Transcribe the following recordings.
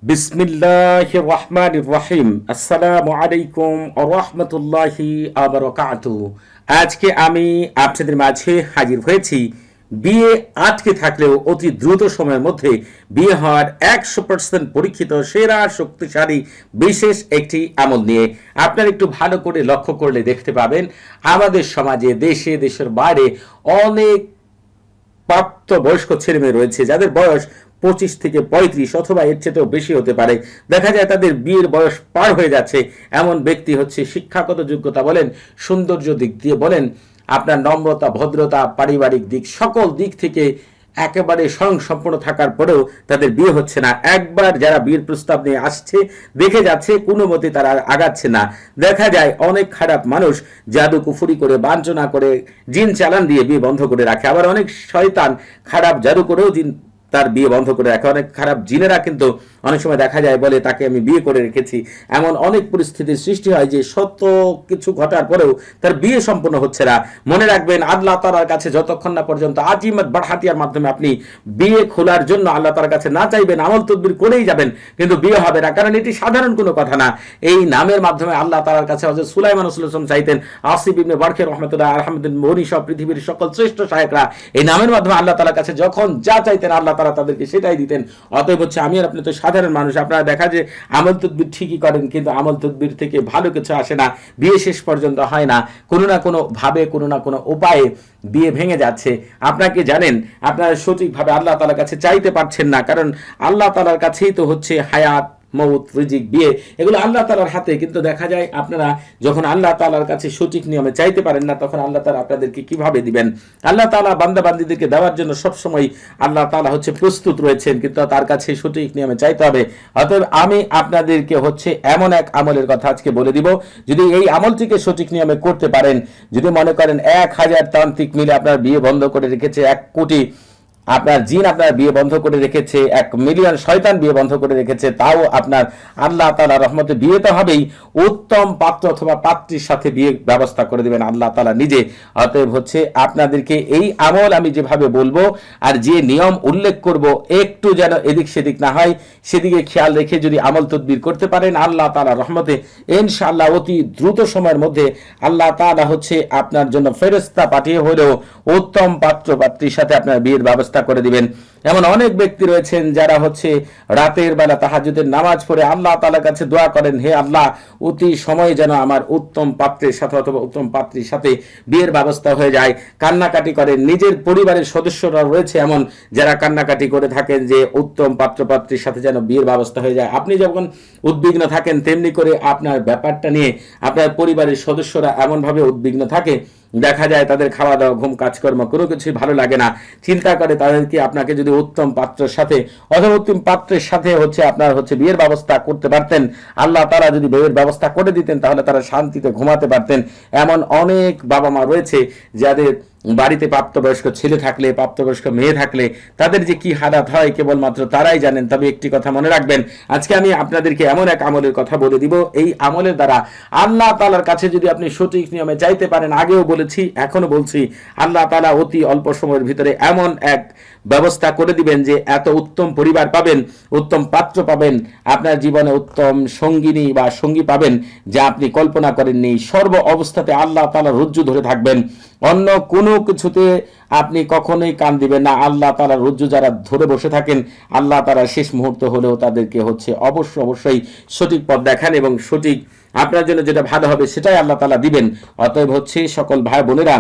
বিসমিল্লাহির রহমানির রহিম। আসসালামু আলাইকুম ওয়া রাহমাতুল্লাহি ওয়া বারাকাতুহু। আজকে আমি আপনাদের মাঝে হাজির হয়েছি বিয়ে আটকে থাকলেও অতি দ্রুত সময়ের মধ্যে বিয়ে হওয়ার 100% পরীক্ষিত সেরা শক্তিশালী বিশেষ একটি আমল নিয়ে। আপনারা একটু ভালো করে লক্ষ্য করলে দেখতে পাবেন আমাদের সমাজে, দেশে, দেশের বাইরে অনেক প্রাপ্তবয়স্ক ছেলেমেয়ে রয়েছে যাদের বয়স 25 থেকে 35 অথবা এর চেয়েও বেশি হতে পারে। দেখা যায় তাদের বিয়ের বয়স পার হয়ে যাচ্ছে। এমন ব্যক্তি হচ্ছে শিক্ষাগত যোগ্যতা বলেন, সৌন্দর্য দিক দিয়ে বলেন, আপনার নম্রতা, ভদ্রতা, পারিবারিক দিক, সকল দিক থেকে একেবারে স্বয়ংসম্পূর্ণ থাকার পরেও তাদের বিয়ে হচ্ছে না। একবার যারা বিয়ের প্রস্তাব নিয়ে আসছে দেখে যাচ্ছে কোনো মতে তারা আগাচ্ছে না। দেখা যায় অনেক খারাপ মানুষ জাদু কুফুরি করে, বাঞ্ছনা করে, জিন চালান দিয়ে বিয়ে বন্ধ করে রাখে। আবার অনেক শয়তান খারাপ জাদু করেও তার বিয়ে বন্ধ করে রাখে। অনেক খারাপ জিনেরা কিন্তু অনেক সময় দেখা যায় বলে তাকে আমি বিয়ে করে রেখেছি। এমন অনেক পরিস্থিতির সৃষ্টি হয় যে শত কিছু ঘটার পরেও তার বিয়ে সম্পূর্ণ হচ্ছে না। মনে রাখবেন, আল্লাহ তাআলার কাছে যতক্ষণ না পর্যন্ত আজিমত বাড়হাতিয়ার মাধ্যমে আপনি বিয়ে খোলার জন্য আল্লাহ তাআলার কাছে না চাইবেন, আমল তদবির করেই যাবেন, কিন্তু বিয়ে হবে না। কারণ এটি সাধারণ কোনো কথা না। এই নামের মাধ্যমে আল্লাহ তাআলার কাছে হযরত সুলাইমান আলাইহিস চাইতেন। আসিফ ইবনে বারকির রাহমাতুল্লাহ আলহামদুলিল্লাহ মনি সব পৃথিবীর সকল শ্রেষ্ঠ শায়েখরা এই নামের মাধ্যমে আল্লাহ তাআলার কাছে যখন যা চাইতেন আল্লাহ তাআলা তাদেরকে সেটাই দিতেন। অতএব হচ্ছে আমি আর আপনি তো সাধারণ মানুষ। আপনারা দেখা যায় আমল তদবির ঠিকই করেন, কিন্তু আমল তদবির থেকে ভালো কিছু আসে না, বিয়ে শেষ পর্যন্ত হয় না। কোনো না কোনো ভাবে, কোনো না কোনো উপায়ে বিয়ে ভেঙে যাচ্ছে। আপনাকে জানেন, আপনারা সঠিকভাবে আল্লাহ তাআলার কাছে চাইতে পারছেন না, কারণ আল্লাহ তাআলার কাছেই তো হচ্ছে হায়াত, মৌত, রিজিক, বিয়ে, এগুলো আল্লাহ তাআলার হাতে। কিন্তু দেখা যায় আপনারা যখন আল্লাহ তাআলার কাছে সঠিক নিয়মে চাইতে পারেন না, তখন আল্লাহ তাআলা আপনাদেরকে কিভাবে দিবেন? আল্লাহ তাআলা বান্দা বান্দীদেরকে দেওয়ার জন্য সবসময় আল্লাহ তাআলা হচ্ছে প্রস্তুত রয়েছেন, কিন্তু তার কাছে সঠিক নিয়মে চাইতে হবে। অতএব আমি আপনাদেরকে হচ্ছে এমন এক আমলের কথা আজকে বলে দিব। যদি এই আমলটিকে সঠিক নিয়মে করতে পারেন, যদি মনে করেন 1000 তান্ত্রিক মিলে আপনার বিয়ে বন্ধ করে রেখেছে, 1 কোটি আপনার জিন আপনার বিয়ে বন্ধ করে রেখেছে, 1 মিলিয়ন শয়তান বিয়ে বন্ধ করে রেখেছে, তাও আপনার আল্লাহ তাআলার রহমতে বিয়ে তো হবেই, উত্তম পাত্র অথবা পাত্রীর সাথে বিয়ে ব্যবস্থা করে দিবেন আল্লাহ তাআলা নিজে। অতএব হচ্ছে আপনাদেরকে এই আমল আমি যেভাবে বলবো আর যে নিয়ম উল্লেখ করব, একটু যেন এদিক সেদিক না হয়, সেদিকে খেয়াল রেখে যদি আমল তদবির করতে পারেন আল্লাহ তাআলার রহমতে ইনশাআল্লাহ অতি দ্রুত সময়ের মধ্যে আল্লাহ তাআলা হচ্ছে আপনার জন্য ফেরেশতা পাঠিয়ে হলেও উত্তম পাত্র পাত্রীর সাথে আপনার বিয়ের ব্যবস্থা করে দিবেন। এমন অনেক ব্যক্তি রয়েছেন যারা হচ্ছে রাতের বেলা তাহাজ্জুদের নামাজ পড়ে আল্লাহ তাআলার কাছে দোয়া করেন, হে আল্লাহ, অতি সময়ে যেন আমার উত্তম পাত্রের সাথে অথবা উত্তম পাত্রীর সাথে বিয়ের ব্যবস্থা হয়ে যায়। কান্নাকাটি করেন। নিজের পরিবারের সদস্যরা রয়েছে এমন যারা কান্নাকাটি করে থাকেন যে উত্তম পাত্র পাত্রীর সাথে যেন বিয়ের ব্যবস্থা হয়ে যায়। আপনি যখন উদ্বিগ্ন থাকেন, তেমনি করে আপনার ব্যাপারটা নিয়ে আপনার পরিবারের সদস্যরা এমনভাবে উদ্বিগ্ন থাকে, দেখা যায় তাদের খাওয়া দাওয়া, ঘুম, কাজকর্ম কোনো কিছুই ভালো লাগে না। চিন্তা করে তাদেরকে আপনাকে যদি উত্তম পাত্রের সাথে অথবা উত্তম পাত্রের সাথে হচ্ছে আপনার হচ্ছে বিয়ের ব্যবস্থা করতে পারতেন, আল্লাহ তাআলা যদি বিয়ের ব্যবস্থা করে দিতেন, তাহলে তারা শান্তিতে ঘুমাতে পারতেন। এমন অনেক বাবা মা রয়েছে যাদের বাড়িতে প্রাপ্তবয়স্ক ছেলে থাকলে, প্রাপ্তবয়স্ক মেয়ে থাকলে তাদের যে কি হালাত হয় কেবলমাত্র তারাই জানেন। তবে একটি কথা মনে রাখবেন, আজকে আমি আপনাদেরকে এমন এক আমলের কথা বলে দিব, এই আমলের দ্বারা আল্লাহ তাআলার কাছে যদি আপনি সঠিক নিয়মে চাইতে পারেন, আগেও বলেছি এখনো বলছি, আল্লাহ তাআলা অতি অল্প সময়ের ভিতরে এমন এক ব্যবস্থা করে দিবেন যে এত উত্তম পরিবার পাবেন, উত্তম পাত্র পাবেন, আপনার জীবনে উত্তম সঙ্গিনী বা সঙ্গী পাবেন যা আপনি কল্পনা করেননি। সর্ব অবস্থাতে আল্লাহ তাআলার রজ্জু ধরে থাকবেন, অন্য কোনো কিছুতে আপনি কখনোই কান দিবেন না। আল্লাহ তাআলার রজ্জু যারা ধরে বসে থাকেন, আল্লাহ তাআলা শেষ মুহূর্ত হলেও তাদেরকে হচ্ছে অবশ্যই সঠিক পথ দেখান এবং সঠিক আপনার জন্য যেটা ভালো হবে সেটাই আল্লাহ তাআলা দিবেন। অতএব হচ্ছে সকল ভাই বোনেরা,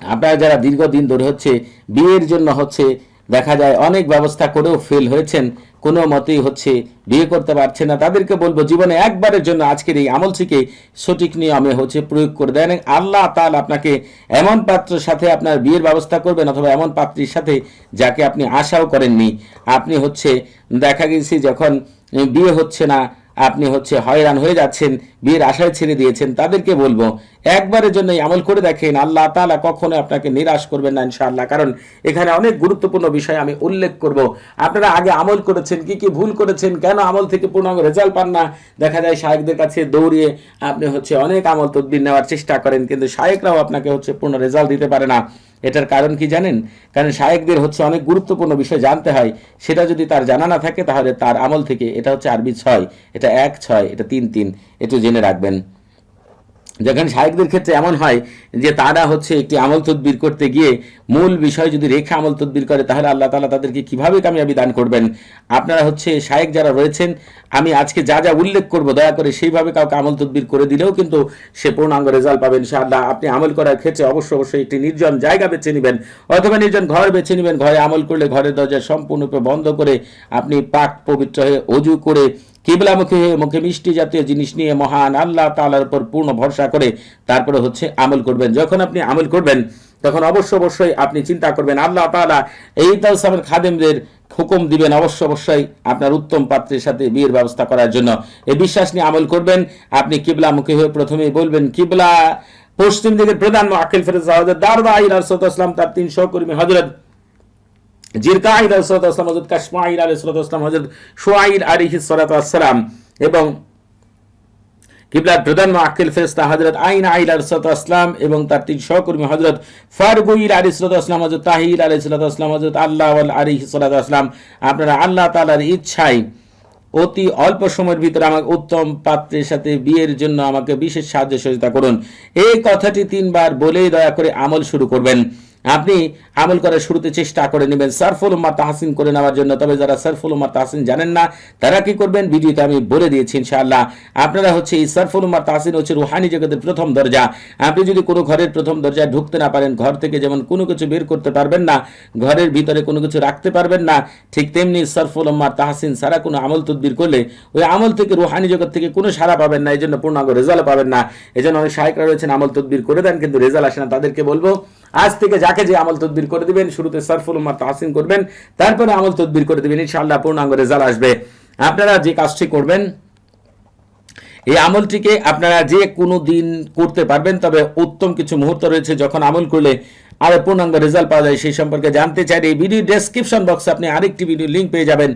আপনারা যারা দীর্ঘদিন ধরে হচ্ছে বিয়ের জন্য হচ্ছে দেখা যায় অনেক ব্যবস্থা করেও ফেল হয়েছেন, কোনো মতেই হচ্ছে বিয়ে করতে পারছে না, তাদেরকে বলবো জীবনে একবারের জন্য আজকের এই আমলটিকে সঠিক নিয়মে হচ্ছে প্রয়োগ করে দেন। আল্লাহ তাআলা আপনাকে এমন পাত্রের সাথে আপনার বিয়ের ব্যবস্থা করবেন অথবা এমন পাত্রীর সাথে যাকে আপনি আশাও করেননি। আপনি হচ্ছে দেখা গেছে যখন বিয়ে হচ্ছে না, আপনি হচ্ছে হয়রান হয়ে যাচ্ছেন, বিয়ের আশায় ছেড়ে দিয়েছেন, তাদেরকে বলবো একবারের জন্য এই আমল করে দেখেন, আল্লাহ তাআলা কখনো আপনাকে নিরাশ করবেন না ইনশাআল্লাহ। কারণ এখানে অনেক গুরুত্বপূর্ণ বিষয় আমি উল্লেখ করব। আপনারা আগে আমল করেছেন, কি কি ভুল করেছেন, কেন আমল থেকে পূর্ণাঙ্গ রেজাল্ট পান না। দেখা যায় শায়েখদের কাছে দৌড়িয়ে আপনি হচ্ছে অনেক আমল তদবির নেওয়ার চেষ্টা করেন, কিন্তু শায়েখরাও আপনাকে হচ্ছে পূর্ণ রেজাল্ট দিতে পারে না। এটার কারণ কি জানেন? কারণ শায়েখদের হচ্ছে অনেক গুরুত্বপূর্ণ বিষয় জানতে হয়, সেটা যদি তার জানা না থাকে তাহলে তার আমল থেকে, এটা হচ্ছে আরবি 6, এটা 1 6, এটা 3 3, একটু জেনে রাখবেন। যেখানে শায়েখদের ক্ষেত্রে এমন হয় যে তারা হচ্ছে একটি আমল তদবির করতে গিয়ে মূল বিষয় যদি রেখে আমল তদবির করে, তাহলে আল্লাহ তাআলা তাদেরকে কিভাবে কামিয়াবি দান করবেন। আপনারা হচ্ছে শায়েখ যারা রয়েছেন, আমি আজকে যা যা উল্লেখ করব দয়া করে সেইভাবে কাউকে আমল তদবির করে দিলেও কিন্তু সে পূর্ণাঙ্গ রেজাল্ট পাবেন ইনশাআল্লাহ। আপনি আমল করার ক্ষেত্রে অবশ্যই একটি নির্জন জায়গা বেছে নেবেন, অথবা নির্জন ঘর বেছে নেবেন। ঘরে আমল করলে ঘরের দরজা সম্পূর্ণরূপে বন্ধ করে আপনি পাক পবিত্র হয়ে অজু করে কিবলামুখী হয়ে মুখে মিষ্টি জাতীয় জিনিস নিয়ে মহান আল্লাহ তাআলার উপর পূর্ণ ভরসা করে তারপরে হচ্ছে আমল করবেন। যখন আপনি আমল করবেন তখন অবশ্যই আপনি চিন্তা করবেন আল্লাহ তাআলা এই তাওসামের খাদেমদের হুকুম দিবেন অবশ্যই আপনার উত্তম পাত্রের সাথে বিয়ের ব্যবস্থা করার জন্য। এই বিশ্বাস নিয়ে আমল করবেন। আপনি কিবলামুখী হয়ে প্রথমেই বলবেন, কিবলা পশ্চিম দিকের প্রধান মুআক্কিল ফেরেশতা হযরত দারদা আলাইহিস সালাম, তার 3 সহকর্মী হযরত জিরকা আলাইহিস সালাম, হযরত কাশমাঈর আলাইহিস সালাম, হযরত শুআইর আলাইহিস সালাম, এবং কিবলার প্রধান মুআক্কিল ফেরেশতা হযরত আইন আলাইহিস সালাম এবং তার 3 সহকর্মী হযরত ফারগুইর আলাইহিস সালাম, হযরত তাহির আলাইহিস সালাম, হযরত আল্লাহ আলাইহিস সালাম। আপনারা আল্লাহ তাআলার ইচ্ছায় অতি অল্প সময়ের ভিতরে আমাকে উত্তম পাত্রের সাথে বিয়ের জন্য আমাকে বিশেষ সাহায্য সহযোগিতা করুন। এই কথাটি 3 বার বলেই দয়া করে আমল শুরু করবেন। আপনি আমল করার শুরুতে চেষ্টা করে নেবেন সারফুল উম্মাহ তাহসিন করে নেওয়ার জন্য। তবে যারা সারফুল উম্মাহ তাহসিন জানেন না তারা কি করবেন, ভিডিওতে আমি বলে দিয়েছি ইনশাআল্লাহ। আপনারা হচ্ছে এই সারফুল উম্মাহ তাহসিন হচ্ছে রুহানি জগতের প্রথম দরজা। আপনি যদি কোনো ঘরের প্রথম দরজায় ঢুকতে না পারেন, ঘর থেকে যেমন কোনো কিছু বের করতে পারবেন না, ঘরের ভিতরে কোনো কিছু রাখতে পারবেন না, ঠিক তেমনি সারফুল উম্মাহ তাহসিন সারা কোনো আমল তদবির করলে ওই আমল থেকে রুহানি জগৎ থেকে কোনো সাড়া পাবেন না, এই জন্য পূর্ণাঙ্গ রেজাল্ট পাবেন না। এই জন্য অনেক শায়েখরা রয়েছেন আমল তদবির করে দেন কিন্তু রেজাল্ট আসে না। তাদেরকে বলবো আজ থেকে যাকে যে আমল তদবির করে দিবেন, শুরুতে সারফুল উম্মাহ তাহসিন করবেন, তারপরে আমল তদবির করে দিবেন, ইনশাআল্লাহ পূর্ণাঙ্গ রেজাল্ট আসবে। আপনারা যে কাজটি করবেন, এই আমলটিকে আপনারা যে কোনো দিন করতে পারবেন, তবে উত্তম কিছু মুহূর্ত রয়েছে যখন আমল করলে আরো পূর্ণাঙ্গ রেজাল্ট পাওয়া যায়। সেই সম্পর্কে জানতে চাইলে এই ভিডিও ডেসক্রিপশন বক্সে আপনি আরেকটি ভিডিও লিঙ্ক পেয়ে যাবেন।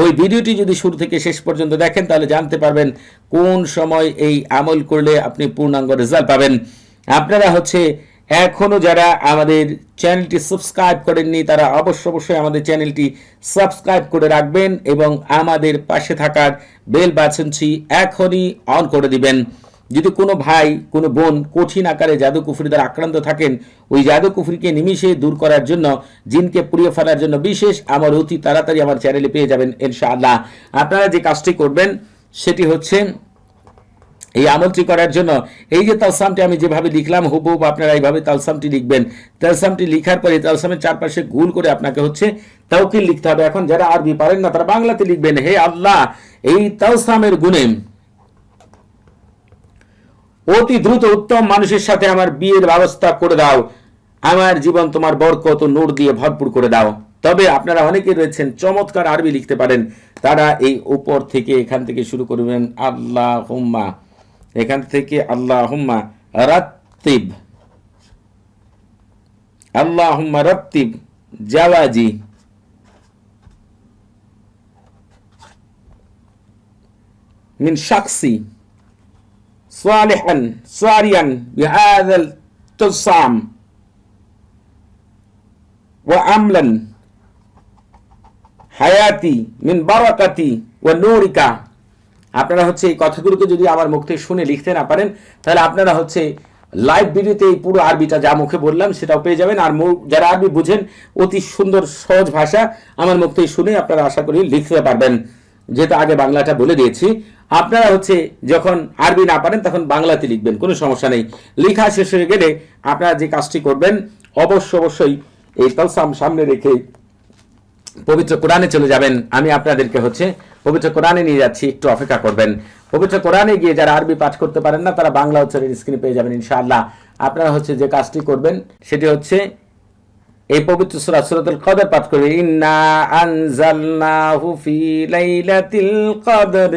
ওই ভিডিওটি যদি শুরু থেকে শেষ পর্যন্ত দেখেন তাহলে জানতে পারবেন কোন সময় এই আমল করলে আপনি পূর্ণাঙ্গ রেজাল্ট পাবেন। আপনারা হচ্ছে এখনো যারা আমাদের চ্যানেলটি সাবস্ক্রাইব করেননি তারা অবশ্যই আমাদের চ্যানেলটি সাবস্ক্রাইব করে রাখবেন এবং আমাদের পাশে থাকার বেল বাটনটি এখনই অন করে দিবেন। যদি কোনো ভাই কোনো বোন কঠিন আকারে জাদু কুফরি দ্বারা আক্রান্ত থাকেন, ওই জাদু কুফরিকে নিমিষে দূর করার জন্য, জিনকে পুড়িয়ে ফেলার জন্য বিশেষ আমার অতি তাড়াতাড়ি আমার চ্যানেলে পেয়ে যাবেন ইনশাআল্লাহ। আপনারা যে কাজটি করবেন সেটি হচ্ছে এই আমলটি করার জন্য এই যে তালসামটি আমি যেভাবে লিখলাম হুবহুব আপনারা এইভাবে তালসামটি লিখবেন। তালসামটি লিখার পরে তালসামের চারপাশে গোল করে আপনাকে হচ্ছে তাওকিল লিখতে হবে। এখন যারা আরবি পারেন না তারা বাংলাতে লিখবেন, হে আল্লাহ এই তালসামের গুণে অতি দ্রুত উত্তম মানুষের সাথে আমার বিয়ের ব্যবস্থা করে দাও, আমার জীবন তোমার বরকত ও নূর দিয়ে ভরপুর করে দাও। তবে আপনারা অনেকে রয়েছেন চমৎকার আরবি লিখতে পারেন, তারা এই উপর থেকে এখান থেকে শুরু করবেন আল্লাহুম্মা, এখান থেকে আল্লাহুম্মা রাত্তিব, আল্লাহুম্মা রাত্তিব জাওয়াজি, মিন শাখসি সালিহান সারিয়ান বিহাযাল তুসাম ওয়া আমলান হায়াতি মিন বারাকাতি ওয়া নূরিকা। আপনারা হচ্ছে এই কথাগুলোকে যদি আমার মুখ থেকে শুনে লিখতে না পারেন তাহলে আপনারা হচ্ছে লাইভ ভিডিওতে এই পুরো আরবিটা যা মুখে বললাম সেটাও পেয়ে যাবেন। আর যারা আরবি বুঝেন অতি সুন্দর সহজ ভাষা আমার মুখ থেকে শুনে আপনারা আশা করি লিখতে পারবেন, যেহেতু আগে বাংলাটা বলে দিয়েছি। আপনারা হচ্ছে যখন আরবি না পারেন তখন বাংলাতে লিখবেন, কোনো সমস্যা নেই। লেখা শেষ হয়ে গেলে আপনারা যে কাজটি করবেন অবশ্যই এই তালসাম সামনে রেখে পবিত্র কোরআনে চলে যাবেন। আমি আপনাদেরকে হচ্ছে পবিত্র কোরআনে নিয়ে যাচ্ছি, একটু অপেক্ষা করবেন। পবিত্র কোরআনে গিয়ে যারা আরবি পাঠ করতে পারেন না তারা বাংলা উচ্চারণের স্ক্রিনে পেয়ে যাবেন ইনশাআল্লাহ। আপনারা হচ্ছে যে কাজটি করবেন সেটি হচ্ছে এই পবিত্র সূরা সূরাতুল কদর পাঠ করবেন। ইন্না আনজালনাহু ফি লাইলাতিল কদর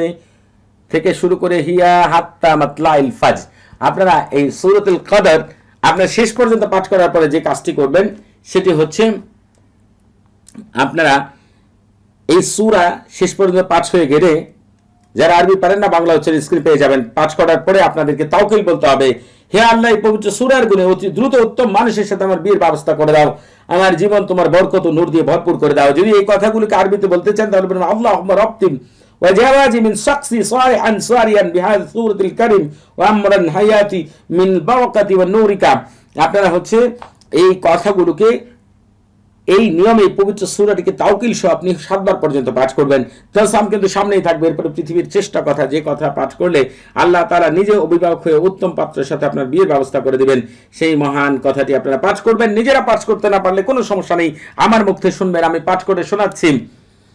থেকে শুরু করে হিয়া হাত্তা মাতলাইল ফাজ, আপনারা এই সূরাতুল কদর আপনার শেষ পর্যন্ত পাঠ করার পরে যে কাজটি করবেন সেটি হচ্ছে আপনারা এই সূরা শেষ পর্যন্ত পাঠ হয়ে গেলে, যারা আরবি পারেন না বাংলা উচ্চারণ স্ক্রিন পেয়ে যাবেন, পাঠ করার পরে আপনাদেরকে তাওকিল বলতে হবে, হে আল্লাহ এই পবিত্র সূরার গুণে অতি দ্রুত উত্তম মানুষের সাথে আমার বিয়ের ব্যবস্থা করে দাও, আমার জীবন তোমার বরকত ও নূর দিয়ে ভরপুর করে দাও। যদি এই কথাগুলোকে আরবিতে বলতে চান তাহলে বলুন আল্লাহুম্মা রাব্বিম ওয়া জাওয়াজি মিন শাখসি সালিহান সারিয়ান বিহাযা সূরাতিল কারীম ওয়া আমরান হায়াতি মিন বারাকাতি ওয়া নূরিকা। আপনারা হচ্ছে এই কথাগুলোকে এই নিয়মে পবিত্র সূরাটিকে তাওকিল সহ আপনি 7 বার পর্যন্ত পাঠ করবেন। তালসাম কিন্তু সামনেই থাকবে, এরপরে পৃথিবীর চেষ্টা কথা, যে কথা পাঠ করলে আল্লাহ তাআলা নিজে অভিভাবক হয়ে উত্তম পাত্রের সাথে আপনার বিয়ের ব্যবস্থা করে দিবেন, সেই মহান কথাটি আপনারা পাঠ করবেন। নিজেরা পাঠ করতে না পারলে কোনো সমস্যা নেই, আমার মুখ থেকে শুনবেন, আমি পাঠ করে শোনাচ্ছি।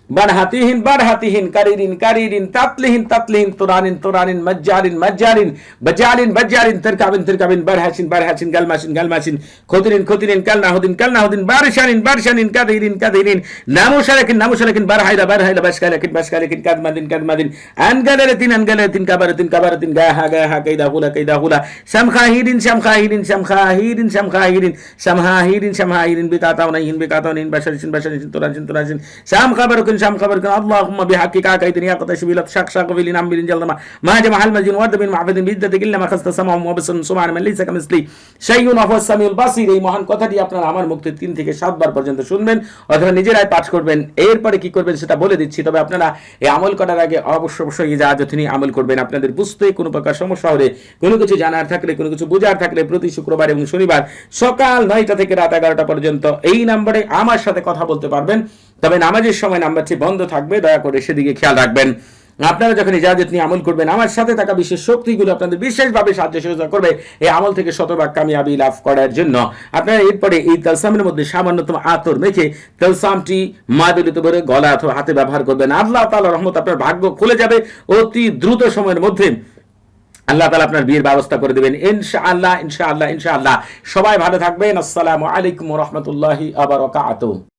বারহাতিহিন বারহাতিহিন কারিরিন কারিরিন তাতলিহিন তাতলিহিন তুরানিন তুরানিন মাজজারিন মাজজারিন বাজালিন বাজালিন তারকাবিন তারকাবিন বারহাসিন বারহাসিন গালমাসিন গালমাসিন খতিরিন খতিরিন কালনাহুদিন কালনাহুদিন বারশানিন বারশানিন কাদিরিন কাদিরিন নামুশালাকিন নামুশালাকিন বারহাইলা বারহাইলা বাশকালাকিন বাশকালাকিন কাদমাদিন কাদমাদিন আনগালাতিন আনগালাতিন কাবারাতিন কাবারাতিন গাহা গাহা কাইদাহুলা কাইদাহুলা শামখাহিরিন শামখাহিরিন শামখাহিরিন শামখাহিরিন শামহাহিরিন শামহাহিরিন বিকাতাউনাইহিন বিকাতাউনিন বাশারিন বাশারিন তুরাজিন তুরাজিন শামখাবারুকিন শাম খবর করে আল্লাহুম্মা বিহাক্কিকা কাইদিন ইয়া কাতাশবিলাত শাকশাক বিলিন আমবিলিন জালমা মা জামাল মাজিন ওয়াদ বিন মাহফিদিন বিদ্দাতি কিল্লা মা খাসতা সামাহু ওয়া বিসন সুবহান মান লাইসা কামিসলি শাইউন ওয়া হুয়াস সামিউল বাসির। এই মহান কথাটি আপনারা আমার মুখ থেকে 3 থেকে 7 বার পর্যন্ত শুনবেন অথবা নিজেরাই পাঠ করবেন। এরপরে কি করবেন সেটা বলে দিচ্ছি, তবে আপনারা এই আমল করার আগে অবশ্যই ইজাজত নিয়ে আমল করবেন। আপনাদের বুঝতে কোনো প্রকার সমস্যা হলে, কোনো কিছু জানার থাকলে, কোনো কিছু বোঝার থাকলে প্রতি শুক্রবার এবং শনিবার সকাল 9টা থেকে রাত 11টা পর্যন্ত এই নম্বরে আমার সাথে কথা বলতে পারবেন। তবে নামাজের সময় নাম্বারটি বন্ধ থাকবে, দয়া করে সেদিকে খেয়াল রাখবেন। আপনারা যখন ইজাজত নিয়ে আমল করবেন, আমার সাথে থাকা বিশেষ শক্তিগুলো আপনাদের বিশেষভাবে সাহায্য সহযোগিতা করবে এই আমল থেকে শতভাগ কামিয়াবি লাভ করার জন্য। আপনারা এরপরে এই তালসামের মধ্যে সামান্যতম আতর মেখে তালসামটি মাদুলিতে ভরে গলা অথবা হাতে ব্যবহার করবেন। আল্লাহ তাআলার রহমত আপনার ভাগ্য খুলে যাবে, অতি দ্রুত সময়ের মধ্যে আল্লাহ তাআলা আপনার বিয়ের ব্যবস্থা করে দেবেন ইনশাআল্লাহ ইনশাআল্লাহ ইনশাআল্লাহ। সবাই ভালো থাকবেন। আসসালামু আলাইকুম ওয়া রাহমাতুল্লাহি ওয়া বারাকাতুহু।